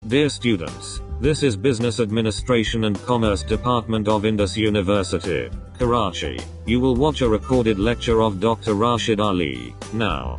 Dear students, this is Business Administration and Commerce Department of Indus University, Karachi. You will watch a recorded lecture of Dr. Rashid Ali now.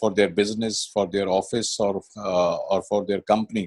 for their business, for their office or for their company।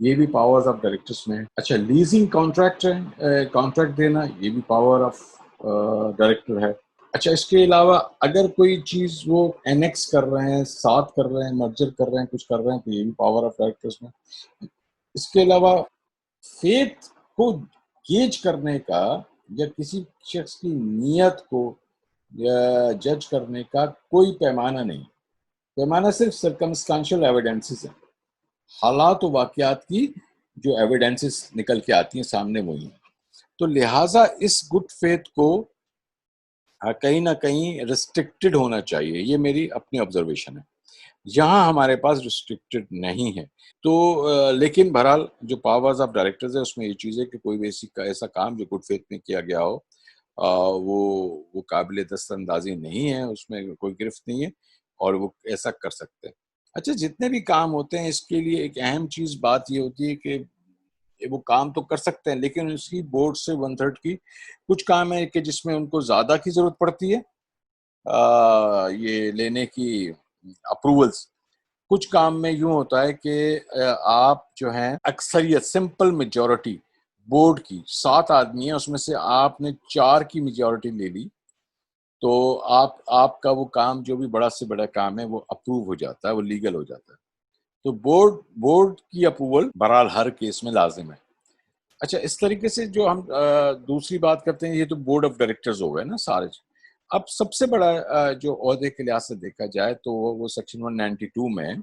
یہ بھی powers of directors میں. اچھا leasing contract ہے, contract دینا, یہ بھی power of director ہے. اچھا اس کے علاوہ اگر کوئی چیز وہ اینیکس کر رہے ہیں, ساتھ کر رہے ہیں, مرجر کر رہے ہیں, کچھ کر رہے ہیں, تو یہ بھی پاور آف ڈائریکٹرس میں. اس کے علاوہ فیتھ کو گیج کرنے کا یا کسی شخص کی نیت کو یا جج کرنے کا کوئی پیمانہ نہیں. پیمانہ صرف سرکمسٹانشل ایویڈنسز ہیں, حالات و واقعات کی جو ایویڈنسز نکل کے آتی ہیں سامنے وہی ہیں. تو لہٰذا اس گڈ فیتھ کو کہیں نہ کہیں ریسٹرکٹڈ ہونا چاہیے. یہ میری اپنی آبزرویشن ہے. یہاں ہمارے پاس ریسٹرکٹڈ نہیں ہے. تو لیکن بہرحال جو پاورز آف ڈائریکٹرز ہے اس میں یہ چیز ہے کہ کوئی بھی ایسا کام جو گڈ فیتھ میں کیا گیا ہو وہ قابل دست اندازی نہیں ہے, اس میں کوئی گرفت نہیں ہے اور وہ ایسا کر سکتے ہیں. اچھا جتنے بھی کام ہوتے ہیں اس کے لیے ایک اہم چیز بات یہ ہوتی ہے کہ وہ کام تو کر سکتے ہیں لیکن اس کی بورڈ سے 1/3 کی کچھ کام ہے کہ جس میں ان کو زیادہ کی ضرورت پڑتی ہے یہ لینے کی اپروولز. کچھ کام میں یوں ہوتا ہے کہ آپ جو ہیں اکثریت سمپل میجورٹی بورڈ کی 7 آدمی ہیں, اس میں سے آپ نے 4 کی میجورٹی لے لی تو آپ کا وہ کام جو بھی بڑا سے بڑا کام ہے وہ اپروو ہو جاتا ہے, وہ لیگل ہو جاتا ہے. تو بورڈ کی اپروول بہرحال ہر کیس میں لازم ہے. اچھا اس طریقے سے جو ہم دوسری بات کرتے ہیں یہ تو بورڈ آف ڈائریکٹرز ہو گئے نا سارے. اب سب سے بڑا جو عہدے کے لحاظ سے دیکھا جائے تو وہ سیکشن 192 میں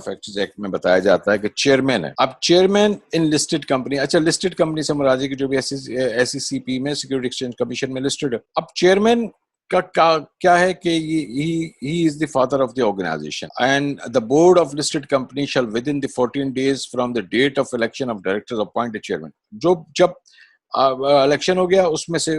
فیکٹریز ایکٹ میں بتایا جاتا ہے کہ چیئرمین ہے. اب چیئرمین ان لسٹڈ کمپنی, اچھا لسٹڈ کمپنی سے مراد ہے کہ جو بھی SECP میں سیکورٹی ایکسچینج کمیشن میں لسٹڈ ہے. اب چیئرمین کا کیا ہے کہ he is the father of the organization and the board of listed company shall within the 14 days from the date of election of directors appoint a chairman. جب election ہو گیا اس میں سے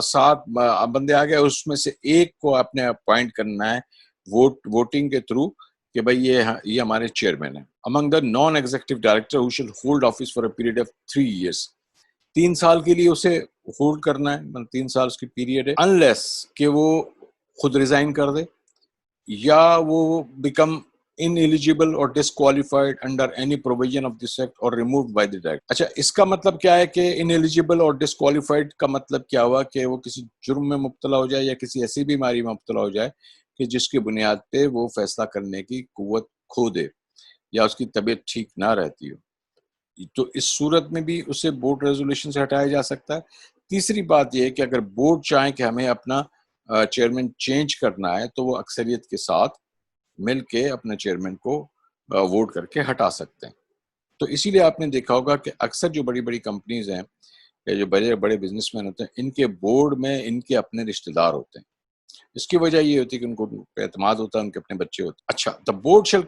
7 بندے آ گئے, اس میں سے ایک کو آپ نے اپوائنٹ کرنا ہے ووٹنگ کے تھرو کہ بھائی یہ ہمارے چیئرمین ہیں. among the non executive director who shall hold office for a period of 3 years, 3 سال کے لیے اسے ہولڈ کرنا ہے, 3 سال اس کی پیریڈ ہے, انلیس کہ وہ خود ریزائن کر دے یا وہ become ineligible or disqualified under any provision of this act or removed by the director. اچھا اس کا مطلب کیا ہے کہ ineligible اور disqualified کا مطلب کیا ہوا کہ وہ کسی جرم میں مبتلا ہو جائے یا کسی ایسی بیماری میں مبتلا ہو جائے کہ جس کی بنیاد پہ وہ فیصلہ کرنے کی قوت کھو دے یا اس کی طبیعت ٹھیک نہ رہتی ہو, تو اس صورت میں بھی اسے بورڈ ریزولوشن سے ہٹایا جا سکتا ہے. تیسری بات یہ ہے کہ اگر بورڈ چاہیں کہ ہمیں اپنا چیئرمین چینج کرنا ہے تو وہ اکثریت کے ساتھ مل کے اپنے چیئرمین کو ووٹ کر کے ہٹا سکتے ہیں. تو اسی لیے آپ نے دیکھا ہوگا کہ اکثر جو بڑی بڑی کمپنیز ہیں یا جو بڑے بڑے بزنس مین ہوتے ہیں ان کے بورڈ میں ان کے اپنے رشتہ دار ہوتے ہیں. اس کی وجہ یہ ہوتی ہے کہ ان کو اعتماد ہوتا ہے, ان کے اپنے بچے ہوتے ہیں. اچھا the board shall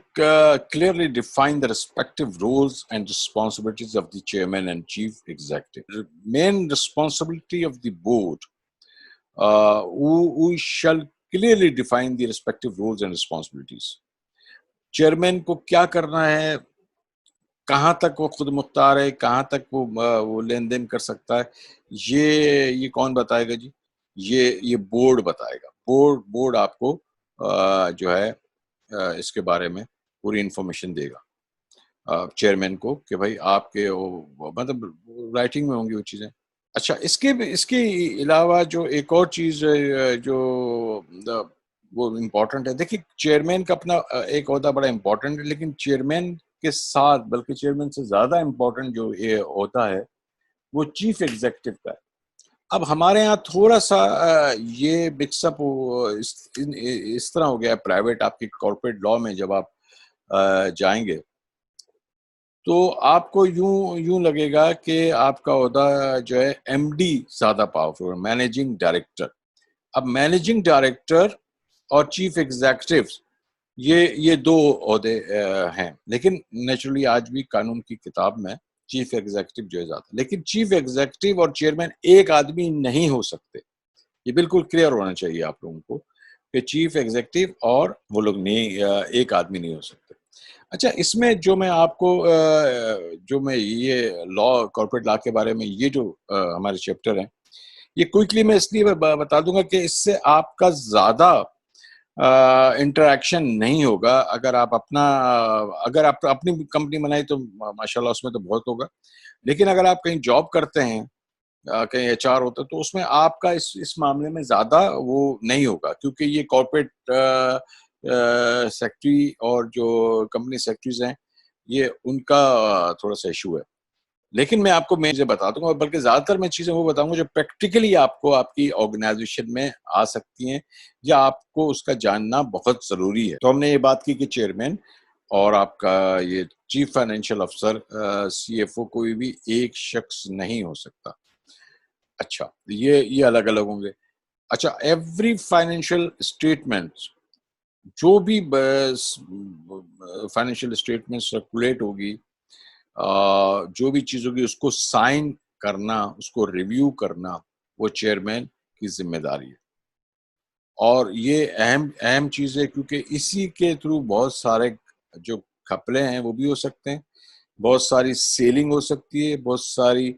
clearly define the respective roles and responsibilities of the chairman and chief executive. The main responsibility of the board who shall clearly define the respective roles and responsibilities. Chairman کو کیا کرنا ہے, کہاں تک وہ خود مختار ہے, کہاں تک وہ لین دین کر سکتا ہے, یہ کون بتائے گا جی؟ یہ بورڈ بتائے گا. بورڈ آپ کو جو ہے اس کے بارے میں پوری انفارمیشن دے گا چیئرمین کو کہ بھائی آپ کے مطلب رائٹنگ میں ہوں گی وہ چیزیں. اچھا اس کے علاوہ جو ایک اور چیز جو وہ امپورٹنٹ ہے, دیکھیے چیئرمین کا اپنا ایک عہدہ بڑا امپورٹنٹ ہے, لیکن چیئرمین کے ساتھ بلکہ چیئرمین سے زیادہ امپورٹنٹ جو یہ ہوتا ہے وہ چیف ایگزیکٹو کا ہے. اب ہمارے ہاں تھوڑا سا یہ مکس اپ اس طرح ہو گیا ہے پرائیویٹ, آپ کی کارپوریٹ لا میں جب آپ جائیں گے تو آپ کو یوں لگے گا کہ آپ کا عہدہ جو ہے MD زیادہ پاورفل, مینیجنگ ڈائریکٹر. اب مینیجنگ ڈائریکٹر اور چیف ایگزیکٹو یہ 2 عہدے ہیں, لیکن نیچرلی آج بھی قانون کی کتاب میں چیف ایگزیکٹو جو ہے زیادہ, لیکن چیف ایگزیکٹو اور چیئرمین ایک آدمی نہیں ہو سکتے. یہ بالکل کلیئر ہونا چاہیے آپ لوگوں کو کہ چیف ایگزیکٹو اور وہ لوگ نہیں, ایک آدمی نہیں ہو سکتے. اچھا اس میں جو میں آپ کو جو میں یہ لا کارپوریٹ لا کے بارے میں یہ جو ہمارے چیپٹر ہیں یہ کوئکلی میں اس لیے بتا دوں گا کہ اس سے آپ کا زیادہ انٹریکشن نہیں ہوگا. اگر آپ اپنی کمپنی بنائی تو ماشاءاللہ اس میں تو بہت ہوگا, لیکن اگر آپ کہیں جاب کرتے ہیں, کہیں ایچ آر ہوتا ہے, تو اس میں آپ کا اس معاملے میں زیادہ وہ نہیں ہوگا, کیونکہ یہ کارپوریٹ سیکٹری اور جو کمپنی سیکٹریز ہیں یہ ان کا تھوڑا سا ایشو ہے. لیکن میں آپ کو چیزیں بتا دوں گا, بلکہ زیادہ تر میں چیزیں وہ بتاؤں گا جو پریکٹیکلی آپ کو آپ کی آرگنائزیشن میں آ سکتی ہیں یا آپ کو اس کا جاننا بہت ضروری ہے. تو ہم نے یہ بات کی کہ چیئرمین اور آپ کا یہ چیف فائنینشیل افسر سی ایف او کوئی بھی ایک شخص نہیں ہو سکتا. اچھا, یہ الگ الگ ہوں گے. اچھا, ایوری فائنینشیل اسٹیٹمنٹ, جو بھی فائنینشیل اسٹیٹمنٹ سرکولیٹ ہوگی, جو بھی چیز ہوگی, اس کو سائن کرنا, اس کو ریویو کرنا, وہ چیئرمین کی ذمہ داری ہے. اور یہ اہم چیز ہے, کیونکہ اسی کے تھرو بہت سارے جو گھپلے ہیں وہ بھی ہو سکتے ہیں, بہت ساری سیلنگ ہو سکتی ہے, بہت ساری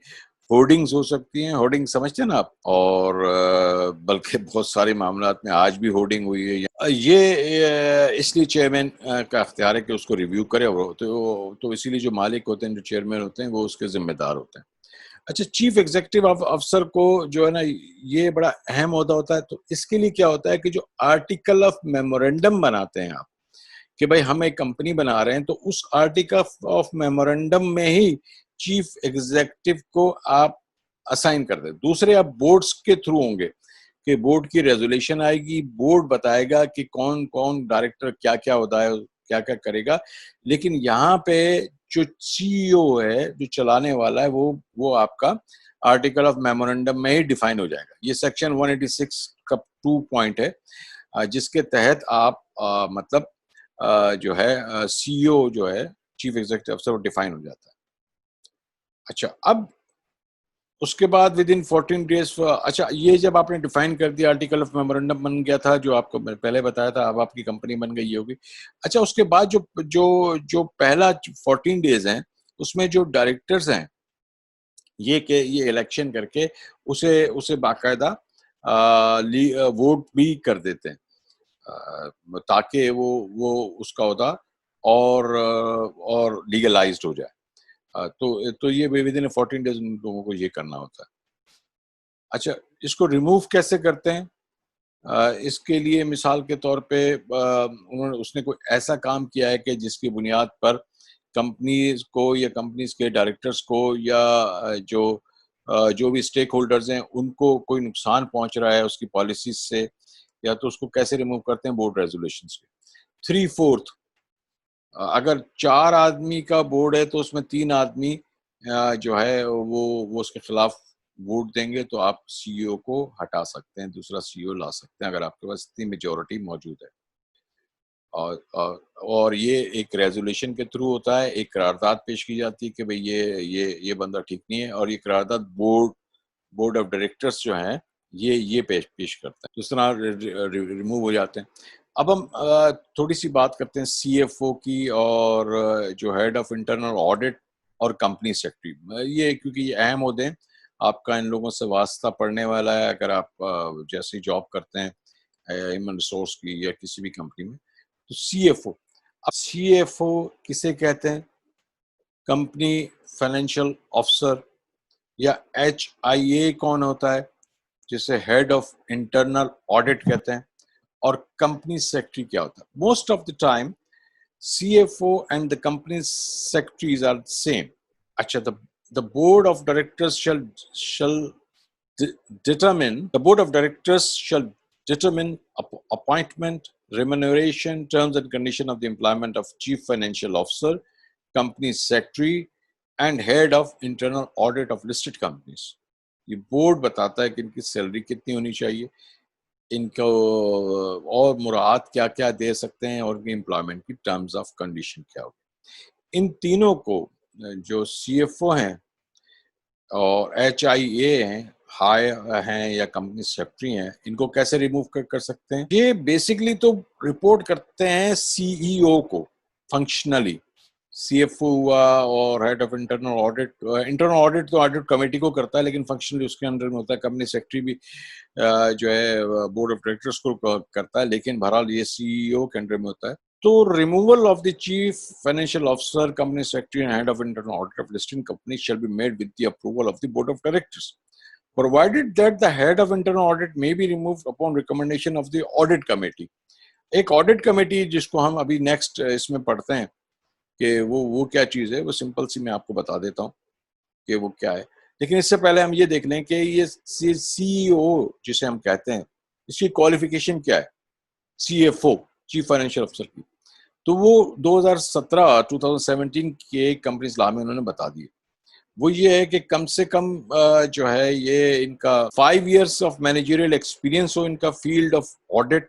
ہورڈنگز ہو سکتی ہیں. ہورڈنگ سمجھتے ہیں نا آپ, اور بلکہ بہت سارے معاملات میں آج بھی ہورڈنگ ہوئی ہے. یہ اس لیے چیئرمین کا اختیار ہے کہ اس کو ریویو کرے, تو اسی لیے جو مالک ہوتے ہیں, جو چیئرمین ہوتے ہیں, وہ اس کے ذمہ دار ہوتے ہیں. اچھا, چیف ایگزیکٹو افسر کو جو ہے نا, یہ بڑا اہم عہدہ ہوتا ہے. تو اس کے لیے کیا ہوتا ہے کہ جو آرٹیکل آف میمورینڈم بناتے ہیں آپ, کہ بھائی ہم ایک کمپنی بنا رہے ہیں, تو اس آرٹیکل آف میمورینڈم میں ہی چیف ایگزیکٹو کو آپ اسائن کر دیں. دوسرے آپ بورڈز کے تھرو ہوں گے, کہ بورڈ کی ریزولیشن آئے گی, بورڈ بتائے گا کہ کون کون ڈائریکٹر کیا کیا ہوتا ہے, کیا کیا کرے گا. لیکن یہاں پہ جو سی ای او ہے, جو چلانے والا ہے, وہ آپ کا آرٹیکل آف میمورینڈم میں ہی ڈیفائن ہو جائے گا. یہ سیکشن 186 کا 2 پوائنٹ ہے, جس کے تحت آپ مطلب جو ہے سی ای او جو ہے چیف ایگزیکٹو افسر, وہ ڈیفائن ہو جاتا ہے. اچھا, اب اس کے بعد ود ان 14 days. اچھا, یہ جب آپ نے ڈیفائن کر دیا, آرٹیکل آف میمورینڈم بن گیا تھا, جو آپ کو میں پہلے بتایا تھا, اب آپ کی کمپنی بن گئی ہوگی. اچھا, اس کے بعد جو پہلا 14 days ہیں, اس میں جو ڈائریکٹرز ہیں, یہ الیکشن کر کے اسے باقاعدہ ووٹ بھی کر دیتے ہیں, تاکہ وہ اس کا عہدہ اور لیگلائزڈ ہو جائے. تو یہ ود ان 14 days ان لوگوں کو یہ کرنا ہوتا ہے. اچھا, اس کو ریموو کیسے کرتے ہیں؟ اس کے لیے مثال کے طور پہ اس نے کوئی ایسا کام کیا ہے کہ جس کی بنیاد پر کمپنیز کو یا کمپنیز کے ڈائریکٹرز کو یا جو بھی اسٹیک ہولڈرز ہیں, ان کو کوئی نقصان پہنچ رہا ہے اس کی پالیسیز سے, یا تو اس کو کیسے ریموو کرتے ہیں؟ بورڈ ریزولوشنز کے 3/4. اگر 4 آدمی کا بورڈ ہے تو اس میں 3 آدمی جو ہے وہ اس کے خلاف ووٹ دیں گے, تو آپ سی ای او کو ہٹا سکتے ہیں, دوسرا سی ای او لا سکتے ہیں, اگر آپ کے پاس اتنی میجورٹی موجود ہے. اور یہ ایک ریزولیشن کے تھرو ہوتا ہے, ایک قرارداد پیش کی جاتی ہے کہ بھئی یہ بندہ ٹھیک نہیں ہے, اور یہ قرارداد بورڈ آف ڈائریکٹرز جو ہیں یہ پیش کرتے ہیں. اس طرح ریموو ہو جاتے ہیں. اب ہم تھوڑی سی بات کرتے ہیں سی ایف او کی, اور جو ہیڈ آف انٹرنل آڈٹ اور کمپنی سیکرٹری. یہ کیونکہ یہ اہم عہدے ہیں, آپ کا ان لوگوں سے واسطہ پڑنے والا ہے اگر آپ جیسے جاب کرتے ہیں ہیومن ریسورس کی یا کسی بھی کمپنی میں. تو سی ایف او, اب سی ایف او کسے کہتے ہیں؟ کمپنی فائنینشیل افسر. یا ایچ آئی اے کون ہوتا ہے؟ جسے ہیڈ آف انٹرنل آڈٹ کہتے ہیں. اور کمپنی سیکرٹری کیا ہوتا ہے؟ Most of the time C F O and the company secretaries are same. اچھا, the board of directors shall determine appointment, remuneration, terms and condition of the employment of chief financial officer, company secretary and head of internal audit of listed companies. یہ board بتاتا ہے کہ ان کی salary کتنی ہونی چاہیے, ان کو اور مراعات کیا کیا دے سکتے ہیں, اور ان کی امپلائمنٹ کی ٹرمز آف کنڈیشن کیا ہوگی. ان تینوں کو جو سی ایف او ہیں اور ایچ آئی اے ہیں یا کمپنی سیکرٹری ہیں, ان کو کیسے ریموو کر سکتے ہیں؟ یہ بیسکلی تو رپورٹ کرتے ہیں سی ای او کو فنکشنلی. CFO ہوا اور ہیڈ آف انٹرنل آڈٹ تو آڈٹ کمیٹی کو کرتا ہے, لیکن فنکشنلی اس کے انڈر میں ہوتا ہے. کمپنی سیکرٹری بھی جو ہے بورڈ آف ڈائریکٹرس کو کرتا ہے, لیکن بہرحال یہ CEO کے انڈر میں ہوتا ہے. تو removal of the chief financial officer, company secretary and head of internal audit of listing company shall be made with the approval of the board of directors, provided that the head of internal audit may be removed upon recommendation of the audit committee. ایک audit committee جس کو ہم ابھی next اس میں پڑھتے ہیں کہ وہ کیا چیز ہے, وہ سمپل سی میں آپ کو بتا دیتا ہوں کہ وہ کیا ہے. لیکن اس سے پہلے ہم یہ دیکھ لیں کہ یہ CEO جسے ہم کہتے ہیں, اس کی کوالیفیکیشن کیا ہے, CFO چیف فائنینشیل آفیسر کی. تو وہ 2017 کے کمپنیز لا میں انہوں نے بتا دیے. وہ یہ ہے کہ کم سے کم جو ہے یہ ان کا 5 years آف مینیجریل ایکسپیرینس ہو ان کا فیلڈ آف آڈٹ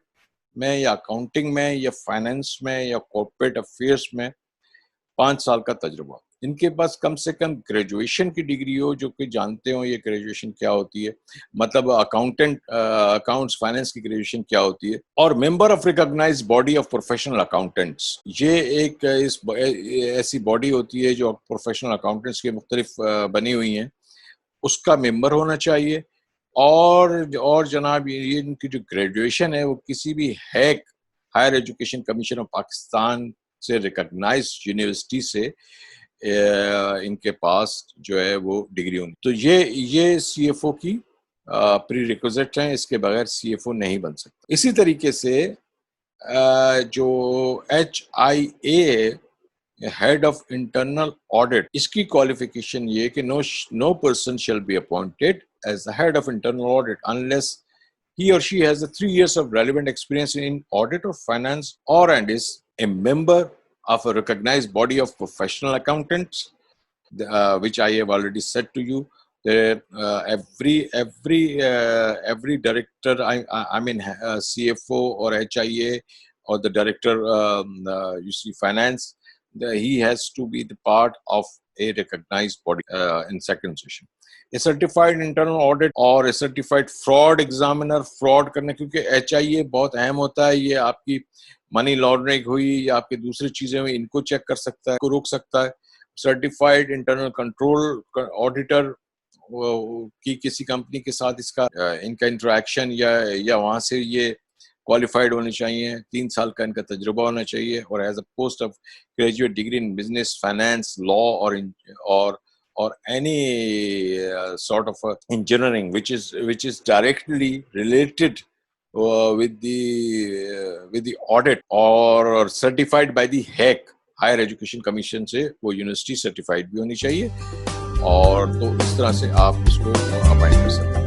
میں یا اکاؤنٹنگ میں یا فائنینس میں یا کارپوریٹ افیئرس میں 5 سال کا تجربہ. ان کے پاس کم سے کم گریجویشن کی ڈگری ہو, جو کہ جانتے ہوں یہ گریجویشن کیا ہوتی ہے, مطلب اکاؤنٹس فائنینس کی گریجویشن کیا ہوتی ہے, اور member of recognised body of professional accountants. یہ ایک ایسی باڈی ہوتی ہے جو پروفیشنل اکاؤنٹنٹس کے مختلف بنی ہوئی ہیں, اس کا ممبر ہونا چاہیے. اور جناب یہ ان کی جو گریجویشن ہے وہ کسی بھی ہیک higher education commission of Pakistan سے ریکگنائزڈ یونیورسٹی سے ان کے پاس جو ہے وہ ڈگری ہونی. تو یہ CFO کی پری ریکوزٹ ہیں, اس کے بغیر CFO نہیں بن سکتا. اسی طریقے سے جو HIA head of internal audit, اس کی کوالیفیکیشن یہ کہ no person shall be appointed as the head of internal audit unless he or she has 3 years of relevant experience in audit or finance or and is a member of a recognized body of professional accountants, which I have already said to you. There every director, I mean CFO or HIA or the director you see finance, he has to be the part of a recognized body in second session. A certified internal audit or a certified fraud examiner, fraud کرنے, کیونکہ HIA بہت اہم ہوتا ہے. یہ آپ کی money laundering ہوئی یا آپ کی دوسری چیزیں ہوئی, ان کو چیک کر سکتا ہے, کو روک سکتا ہے. سرٹیفائڈ انٹرنل کنٹرول آڈیٹر کی کسی کمپنی کے ساتھ اس کا ان کا انٹریکشن یا وہاں سے یہ کوالیفائڈ ہونے چاہیے, 3 سال کا ان کا تجربہ ہونا چاہیے, اور as a post of graduate degree in business, finance, law or any sort of engineering which is directly related with the audit or certified by the HEC higher education commission سے وہ یونیورسٹی سرٹیفائڈ بھی ہونی چاہیے. اور تو اس طرح سے آپ اس کو اپائنٹ کر سکتے ہیں.